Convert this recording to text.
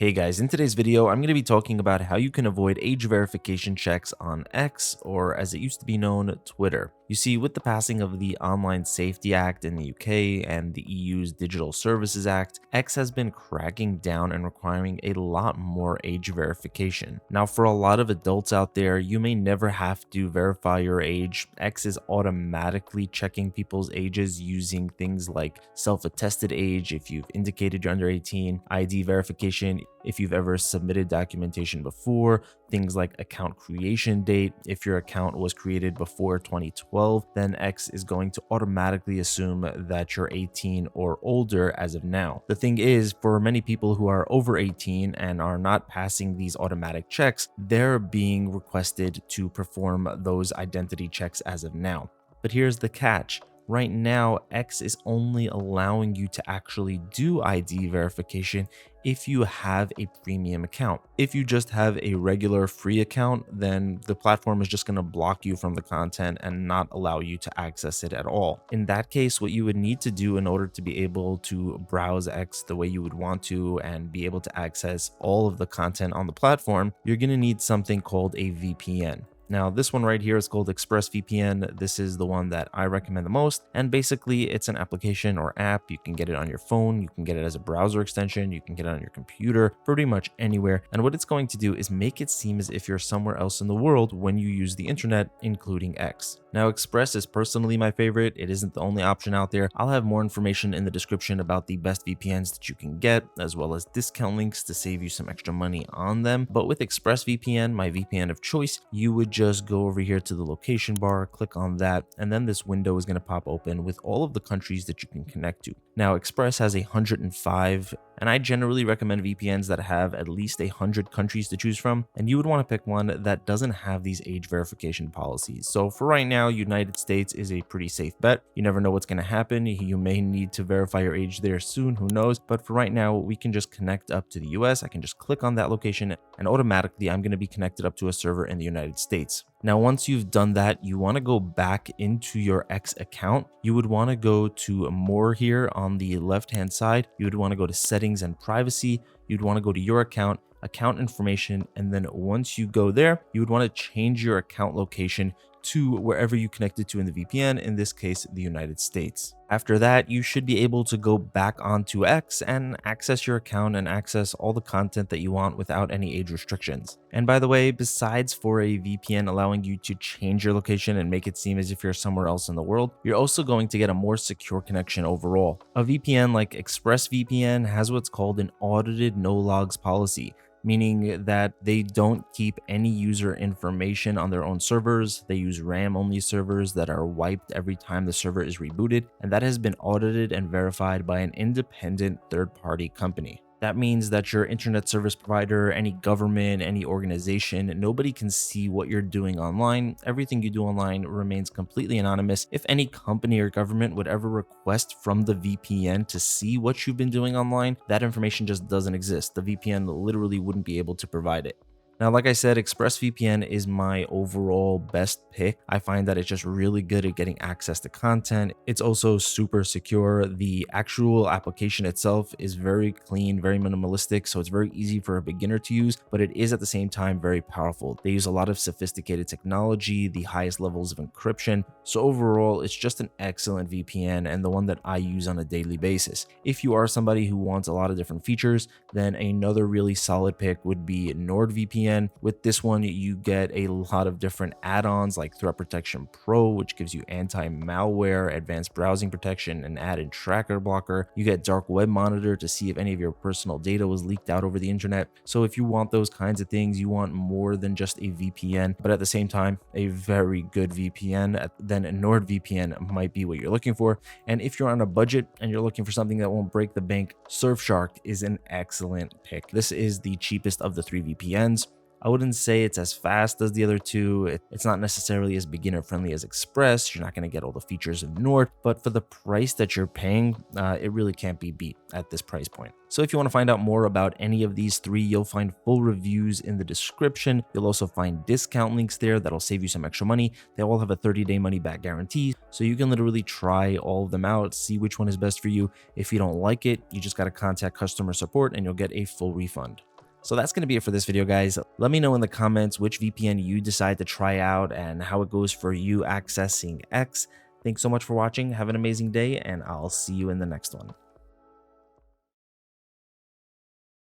Hey guys, in today's video, I'm going to be talking about how you can avoid age verification checks on X, or as it used to be known, Twitter. You see, with the passing of the Online Safety Act in the UK and the EU's Digital Services Act, X has been cracking down and requiring a lot more age verification. Now, for a lot of adults out there, you may never have to verify your age. X is automatically checking people's ages using things like self-attested age if you've indicated you're under 18, ID verification if you've ever submitted documentation before, things like account creation date. If your account was created before 2012, then X is going to automatically assume that you're 18 or older as of now. The thing is, for many people who are over 18 and are not passing these automatic checks, they're being requested to perform those identity checks as of now. But here's the catch. Right now, X is only allowing you to actually do ID verification if you have a premium account. If you just have a regular free account, then the platform is just going to block you from the content and not allow you to access it at all. In that case, what you would need to do in order to be able to browse X the way you would want to and be able to access all of the content on the platform, you're going to need something called a VPN. Now, this one right here is called ExpressVPN. This is the one that I recommend the most. And basically, it's an application or app. You can get it on your phone. You can get it as a browser extension. You can get it on your computer, pretty much anywhere. And what it's going to do is make it seem as if you're somewhere else in the world when you use the internet, including X. Now, Express is personally my favorite. It isn't the only option out there. I'll have more information in the description about the best VPNs that you can get, as well as discount links to save you some extra money on them. But with ExpressVPN, my VPN of choice, you would just go over here to the location bar, click on that, and then this window is going to pop open with all of the countries that you can connect to. Now, Express has 105, and I generally recommend VPNs that have at least 100 countries to choose from, and you would want to pick one that doesn't have these age verification policies. So for right now, United States is a pretty safe bet. You never know what's going to happen. You may need to verify your age there soon, who knows? But for right now, we can just connect up to the US. I can just click on that location, and automatically I'm going to be connected up to a server in the United States. Now, once you've done that, you want to go back into your X account. You would want to go to more here on the left-hand side. You would want to go to settings and privacy. You'd want to go to your account information. And then once you go there, you would want to change your account location to wherever you connected to in the VPN, in this case, the United States. After that, you should be able to go back onto X and access your account and access all the content that you want without any age restrictions. And by the way, besides for a VPN allowing you to change your location and make it seem as if you're somewhere else in the world, you're also going to get a more secure connection overall. A VPN like ExpressVPN has what's called an audited no logs policy, meaning that they don't keep any user information on their own servers. They use RAM-only servers that are wiped every time the server is rebooted, and that has been audited and verified by an independent third-party company. That means that your internet service provider, any government, any organization, nobody can see what you're doing online. Everything you do online remains completely anonymous. If any company or government would ever request from the VPN to see what you've been doing online, that information just doesn't exist. The VPN literally wouldn't be able to provide it. Now, like I said, ExpressVPN is my overall best pick. I find that it's just really good at getting access to content. It's also super secure. The actual application itself is very clean, very minimalistic, so it's very easy for a beginner to use, but it is at the same time very powerful. They use a lot of sophisticated technology, the highest levels of encryption. So overall, it's just an excellent VPN and the one that I use on a daily basis. If you are somebody who wants a lot of different features, then another really solid pick would be NordVPN. With this one, you get a lot of different add-ons like Threat Protection Pro, which gives you anti-malware, advanced browsing protection, and added tracker blocker. You get Dark Web Monitor to see if any of your personal data was leaked out over the internet. So if you want those kinds of things, you want more than just a VPN, but at the same time, a very good VPN, then NordVPN might be what you're looking for. And if you're on a budget and you're looking for something that won't break the bank, Surfshark is an excellent pick. This is the cheapest of the 3 VPNs. I wouldn't say it's as fast as the other two. It's not necessarily as beginner friendly as Express. You're not going to get all the features of Nord, but for the price that you're paying, it really can't be beat at this price point. So if you want to find out more about any of these three, you'll find full reviews in the description. You'll also find discount links there that'll save you some extra money. They all have a 30-day money-back guarantee, so you can literally try all of them out, see which one is best for you. If you don't like it, you just got to contact customer support and you'll get a full refund. So that's going to be it for this video, guys. Let me know in the comments which VPN you decide to try out and how it goes for you accessing X. Thanks so much for watching. Have an amazing day, and I'll see you in the next one.